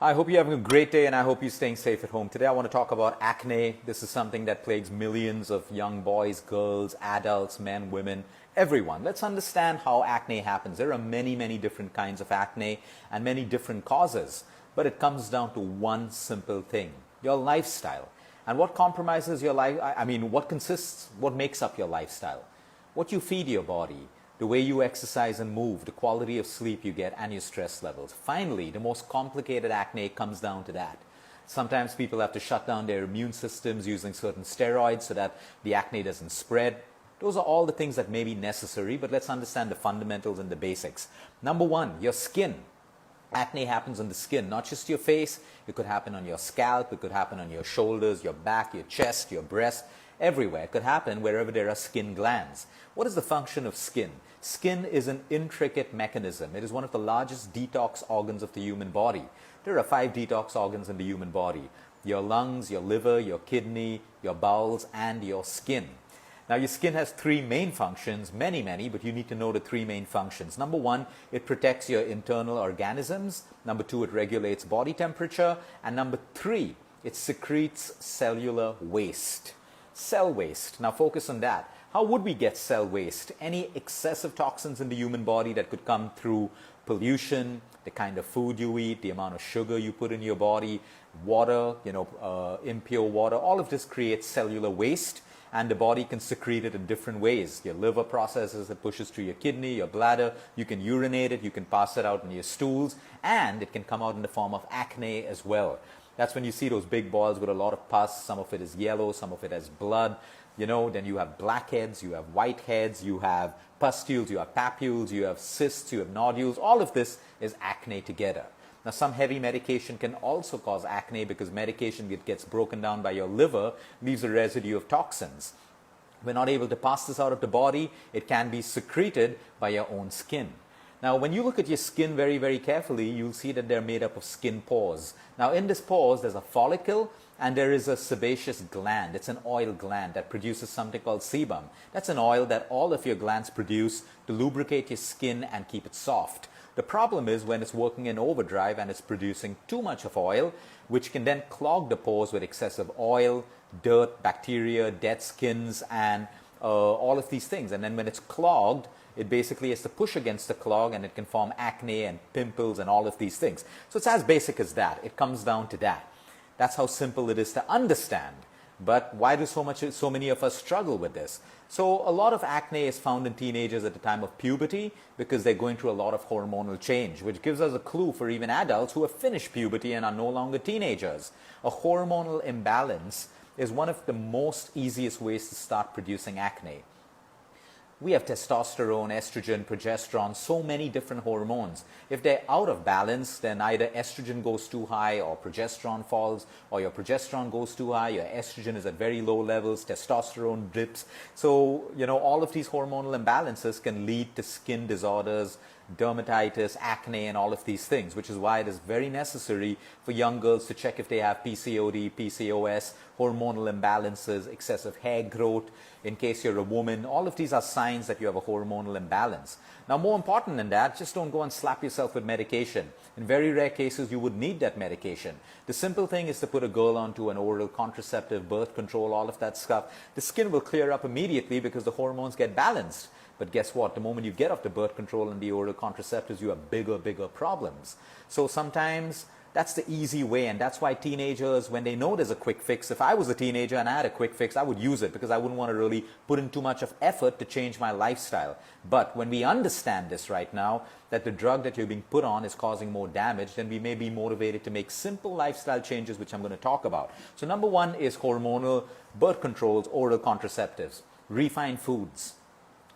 I hope you're having a great day and I hope you're staying safe at home. Today I want to talk about acne. This is something that plagues millions of young boys, girls, adults, men, women, everyone. Let's understand how acne happens. There are many, many different kinds of acne and many different causes, but it comes down to one simple thing: your lifestyle. And what compromises your life? What makes up your lifestyle? What you feed your body, the way you exercise and move, the quality of sleep you get, and your stress levels. Finally, the most complicated acne comes down to that. Sometimes people have to shut down their immune systems using certain steroids so that the acne doesn't spread. Those are all the things that may be necessary, but let's understand the fundamentals and the basics. Number one, your skin. Acne happens on the skin, not just your face. It could happen on your scalp, it could happen on your shoulders, your back, your chest, your breast, everywhere. It could happen wherever there are skin glands. What is the function of skin? Skin is an intricate mechanism. It is one of the largest detox organs of the human body. There are 5 detox organs in the human body: your lungs, your liver, your kidney, your bowels, and your skin. Now, your skin has 3 main functions, many, but you need to know the 3 main functions. Number 1, it protects your internal organisms. Number 2, it regulates body temperature. And number 3, it secretes cellular waste. Cell waste. Now, focus on that. How would we get cell waste? Any excessive toxins in the human body that could come through pollution, the kind of food you eat, the amount of sugar you put in your body, water, impure water, all of this creates cellular waste. And the body can secrete it in different ways. Your liver processes it, pushes through your kidney, your bladder. You can urinate it, you can pass it out in your stools, and it can come out in the form of acne as well. That's when you see those big balls with a lot of pus. Some of it is yellow, some of it has blood. Then you have blackheads, you have whiteheads, you have pustules, you have papules, you have cysts, you have nodules. All of this is acne together. Now, some heavy medication can also cause acne because medication gets broken down by your liver, leaves a residue of toxins. We're not able to pass this out of the body. It can be secreted by your own skin. Now, when you look at your skin very, very carefully, you'll see that they're made up of skin pores. Now, in this pores, there's a follicle and there is a sebaceous gland. It's an oil gland that produces something called sebum. That's an oil that all of your glands produce to lubricate your skin and keep it soft. The problem is when it's working in overdrive and it's producing too much of oil, which can then clog the pores with excessive oil, dirt, bacteria, dead skins, and all of these things. And then when it's clogged, it basically has to push against the clog and it can form acne and pimples and all of these things. So it's as basic as that. It comes down to that. That's how simple it is to understand. But why do so many of us struggle with this? So a lot of acne is found in teenagers at the time of puberty because they're going through a lot of hormonal change, which gives us a clue for even adults who have finished puberty and are no longer teenagers. A hormonal imbalance is one of the most easiest ways to start producing acne. We have testosterone, estrogen, progesterone, so many different hormones. If they're out of balance, then either estrogen goes too high or progesterone falls, or your progesterone goes too high, your estrogen is at very low levels, testosterone dips. So, all of these hormonal imbalances can lead to skin disorders, dermatitis, acne, and all of these things, which is why it is very necessary for young girls to check if they have PCOD, PCOS, hormonal imbalances, excessive hair growth. In case you're a woman, all of these are signs that you have a hormonal imbalance. Now, more important than that, just don't go and slap yourself with medication. In very rare cases, you would need that medication. The simple thing is to put a girl onto an oral contraceptive, birth control, all of that stuff. The skin will clear up immediately because the hormones get balanced. But guess what? The moment you get off the birth control and the oral contraceptives, you have bigger problems. So sometimes that's the easy way, and that's why teenagers, when they know there's a quick fix, if I was a teenager and I had a quick fix, I would use it because I wouldn't want to really put in too much of effort to change my lifestyle. But when we understand this right now, that the drug that you're being put on is causing more damage, then we may be motivated to make simple lifestyle changes, which I'm going to talk about. So number 1 is hormonal birth controls, oral contraceptives, refined foods.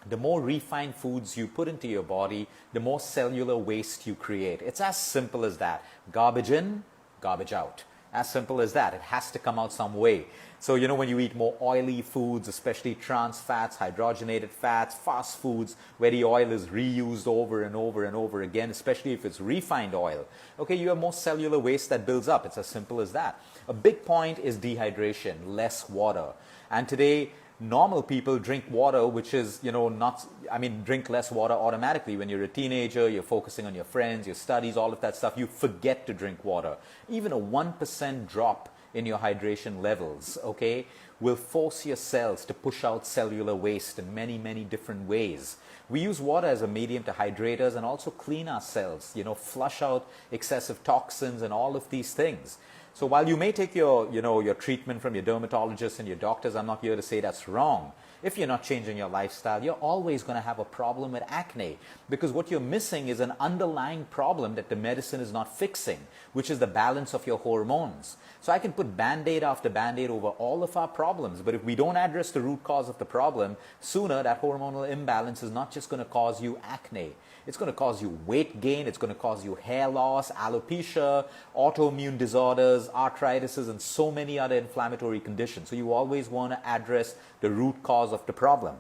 The more refined foods you put into your body, the more cellular waste you create. It's as simple as that. Garbage in, garbage out. As simple as that. It has to come out some way. So, when you eat more oily foods, especially trans fats, hydrogenated fats, fast foods, where the oil is reused over and over and over again, especially if it's refined oil, okay, you have more cellular waste that builds up. It's as simple as that. A big point is dehydration, less water. And today, Normal people drink water, which is, drink less water automatically. When you're a teenager, you're focusing on your friends, your studies, all of that stuff, you forget to drink water. Even a 1% drop in your hydration levels, okay, will force your cells to push out cellular waste in many, many different ways. We use water as a medium to hydrate us and also clean our cells, flush out excessive toxins and all of these things. So while you may take your treatment from your dermatologist and your doctors, I'm not here to say that's wrong. If you're not changing your lifestyle, you're always going to have a problem with acne, because what you're missing is an underlying problem that the medicine is not fixing, which is the balance of your hormones. So I can put Band-Aid after Band-Aid over all of our problems, but if we don't address the root cause of the problem, sooner that hormonal imbalance is not just going to cause you acne. It's going to cause you weight gain, it's going to cause you hair loss, alopecia, autoimmune disorders, arthritis, and so many other inflammatory conditions. So you always want to address the root cause of the problem.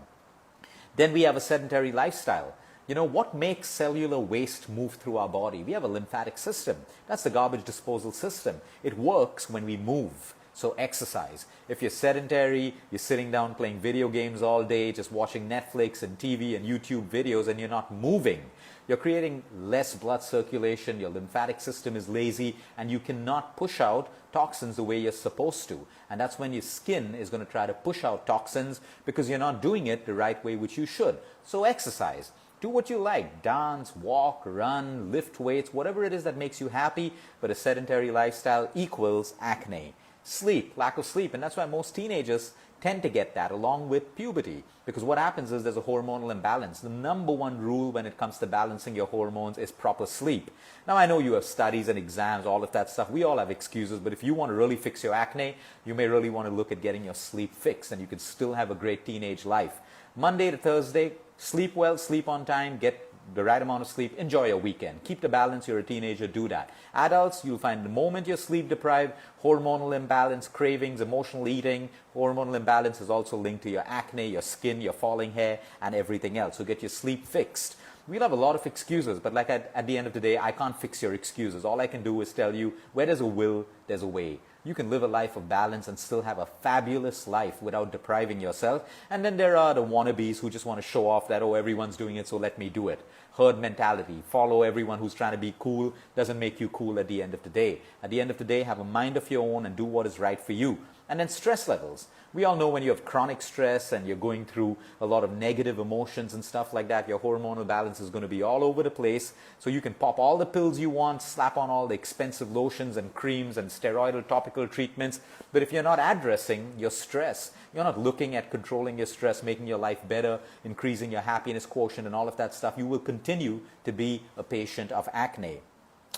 Then we have a sedentary lifestyle. What makes cellular waste move through our body? We have a lymphatic system. That's the garbage disposal system. It works when we move. So exercise. If you're sedentary, you're sitting down playing video games all day, just watching Netflix and TV and YouTube videos, and you're not moving, you're creating less blood circulation, your lymphatic system is lazy, and you cannot push out toxins the way you're supposed to. And that's when your skin is going to try to push out toxins because you're not doing it the right way, which you should. So exercise. Do what you like. Dance, walk, run, lift weights, whatever it is that makes you happy, but a sedentary lifestyle equals acne. Sleep, lack of sleep, and that's why most teenagers tend to get that along with puberty, because what happens is there's a hormonal imbalance. The number one rule when it comes to balancing your hormones is proper sleep. Now I know you have studies and exams, all of that stuff. We all have excuses, but if you want to really fix your acne, you may really want to look at getting your sleep fixed, and you can still have a great teenage life. Monday to Thursday, sleep well, sleep on time, get the right amount of sleep, enjoy your weekend. Keep the balance, you're a teenager, do that. Adults, you'll find the moment you're sleep deprived, hormonal imbalance, cravings, emotional eating, hormonal imbalance is also linked to your acne, your skin, your falling hair, and everything else. So get your sleep fixed. We'll have a lot of excuses, but like at the end of the day, I can't fix your excuses. All I can do is tell you, where there's a will, there's a way. You can live a life of balance and still have a fabulous life without depriving yourself. And then there are the wannabes who just want to show off that, oh, everyone's doing it, so let me do it. Herd mentality. Follow everyone who's trying to be cool. Doesn't make you cool at the end of the day. At the end of the day, have a mind of your own and do what is right for you. And then stress levels. We all know when you have chronic stress and you're going through a lot of negative emotions and stuff like that, your hormonal balance is going to be all over the place. So you can pop all the pills you want, slap on all the expensive lotions and creams and steroidal topical treatments. But if you're not addressing your stress, you're not looking at controlling your stress, making your life better, increasing your happiness quotient and all of that stuff, you will continue to be a patient of acne.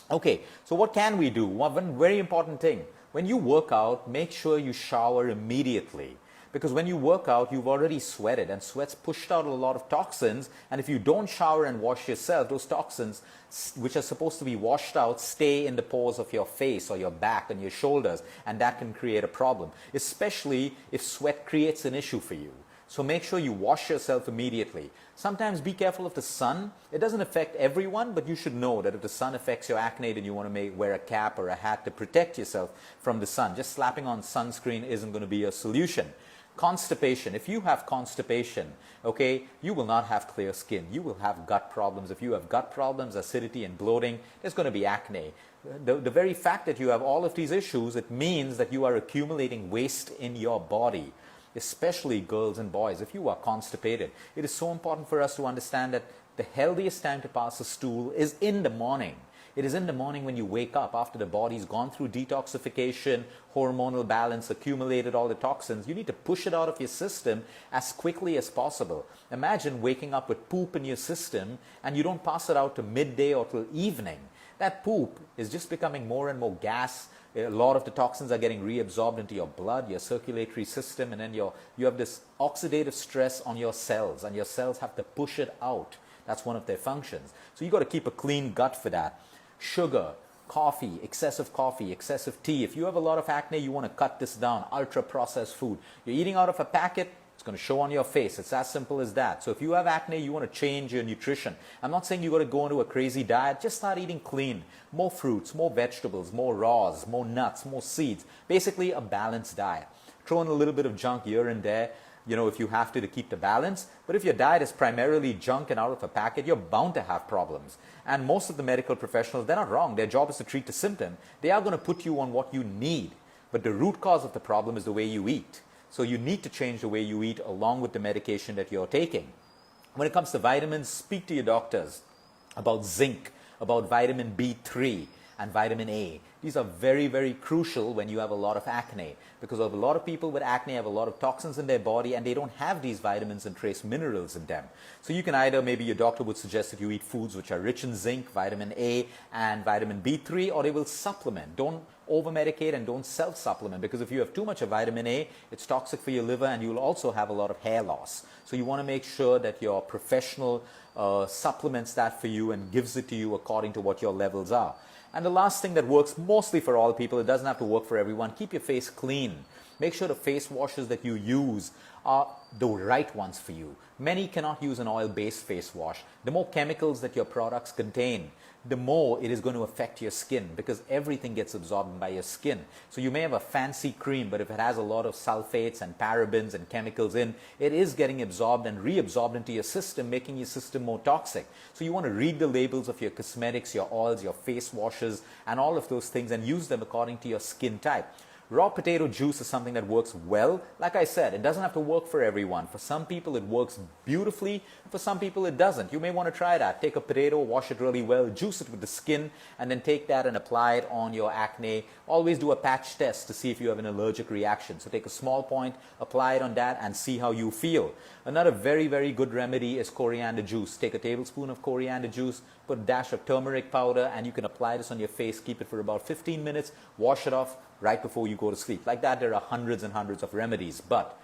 Okay, so what can we do? One very important thing. When you work out, make sure you shower immediately. Because when you work out, you've already sweated, and sweat's pushed out a lot of toxins. And if you don't shower and wash yourself, those toxins, which are supposed to be washed out, stay in the pores of your face or your back and your shoulders. And that can create a problem, especially if sweat creates an issue for you. So make sure you wash yourself immediately. Sometimes be careful of the sun. It doesn't affect everyone, but you should know that if the sun affects your acne, then you want to wear a cap or a hat to protect yourself from the sun. Just slapping on sunscreen isn't going to be a solution. Constipation. If you have constipation, okay, you will not have clear skin. You will have gut problems. If you have gut problems, acidity and bloating, there's going to be acne. The very fact that you have all of these issues, it means that you are accumulating waste in your body. Especially girls and boys, if you are constipated, it is so important for us to understand that the healthiest time to pass a stool is in the morning. It is in the morning when you wake up after the body's gone through detoxification, hormonal balance, accumulated all the toxins. You need to push it out of your system as quickly as possible. Imagine waking up with poop in your system and you don't pass it out to midday or till evening. That poop is just becoming more and more gas. A lot of the toxins are getting reabsorbed into your blood, your circulatory system, and then you have this oxidative stress on your cells, and your cells have to push it out. That's one of their functions. So you got to keep a clean gut for that. Sugar, coffee, excessive tea. If you have a lot of acne, you want to cut this down. Ultra processed food. You're eating out of a packet, it's going to show on your face. It's as simple as that. So if you have acne, you want to change your nutrition. I'm not saying you got to go into a crazy diet. Just start eating clean. More fruits, more vegetables, more raws, more nuts, more seeds. Basically a balanced diet. Throw in a little bit of junk here and there. if you have to keep the balance. But if your diet is primarily junk and out of a packet, you're bound to have problems. And most of the medical professionals, they're not wrong. Their job is to treat the symptom. They are going to put you on what you need. But the root cause of the problem is the way you eat. So you need to change the way you eat along with the medication that you're taking. When it comes to vitamins, speak to your doctors about zinc, about vitamin B3 and vitamin A. These are very, very crucial when you have a lot of acne, because a lot of people with acne have a lot of toxins in their body and they don't have these vitamins and trace minerals in them. So you can either, maybe your doctor would suggest that you eat foods which are rich in zinc, vitamin A and vitamin B3, or they will supplement. Don't over-medicate and don't self-supplement, because if you have too much of vitamin A, it's toxic for your liver and you will also have a lot of hair loss. So you want to make sure that your professional supplements that for you and gives it to you according to what your levels are. And the last thing that works mostly for all people, it doesn't have to work for everyone, keep your face clean. Make sure the face washes that you use are the right ones for you. Many cannot use an oil-based face wash. The more chemicals that your products contain, the more it is going to affect your skin, because everything gets absorbed by your skin. So you may have a fancy cream, but if it has a lot of sulfates and parabens and chemicals in, it is getting absorbed and reabsorbed into your system, making your system more toxic. So you want to read the labels of your cosmetics, your oils, your face washes, and all of those things, and use them according to your skin type. Raw potato juice is something that works well. Like I said, it doesn't have to work for everyone. For some people it works beautifully, for some people it doesn't. You may want to try that. Take a potato, wash it really well, juice it with the skin, and then take that and apply it on your acne. Always do a patch test to see if you have an allergic reaction. So take a small point, apply it on that, and see how you feel. Another very, very good remedy is coriander juice. Take a tablespoon of coriander juice, put a dash of turmeric powder, and you can apply this on your face. Keep it for about 15 minutes, wash it off right before you go to sleep. Like that, there are hundreds and hundreds of remedies. But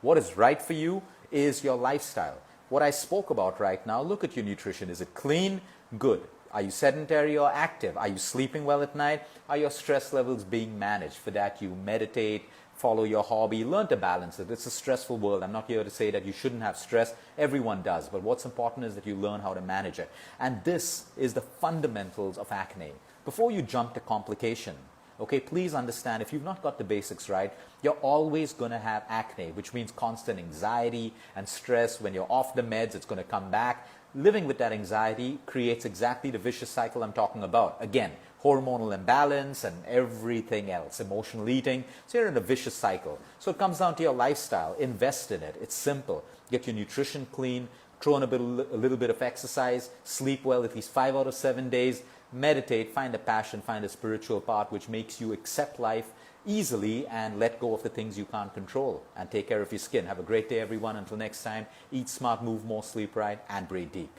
what is right for you is your lifestyle. What I spoke about right now, look at your nutrition. Is it clean? Good. Are you sedentary or active? Are you sleeping well at night? Are your stress levels being managed? For that, you meditate, follow your hobby, learn to balance it. It's a stressful world. I'm not here to say that you shouldn't have stress. Everyone does. But what's important is that you learn how to manage it. And this is the fundamentals of acne. Before you jump to complication, okay, please understand, if you've not got the basics right, you're always going to have acne, which means constant anxiety and stress. When you're off the meds, it's going to come back. Living with that anxiety creates exactly the vicious cycle I'm talking about. Again, hormonal imbalance and everything else, emotional eating. So you're in a vicious cycle. So it comes down to your lifestyle. Invest in it. It's simple. Get your nutrition clean, throw in a little bit of exercise, sleep well at least 5 out of 7 days, meditate, find a passion, find a spiritual part which makes you accept life easily and let go of the things you can't control, and take care of your skin. Have a great day, everyone. Until next time, eat smart, move more, sleep right, and breathe deep.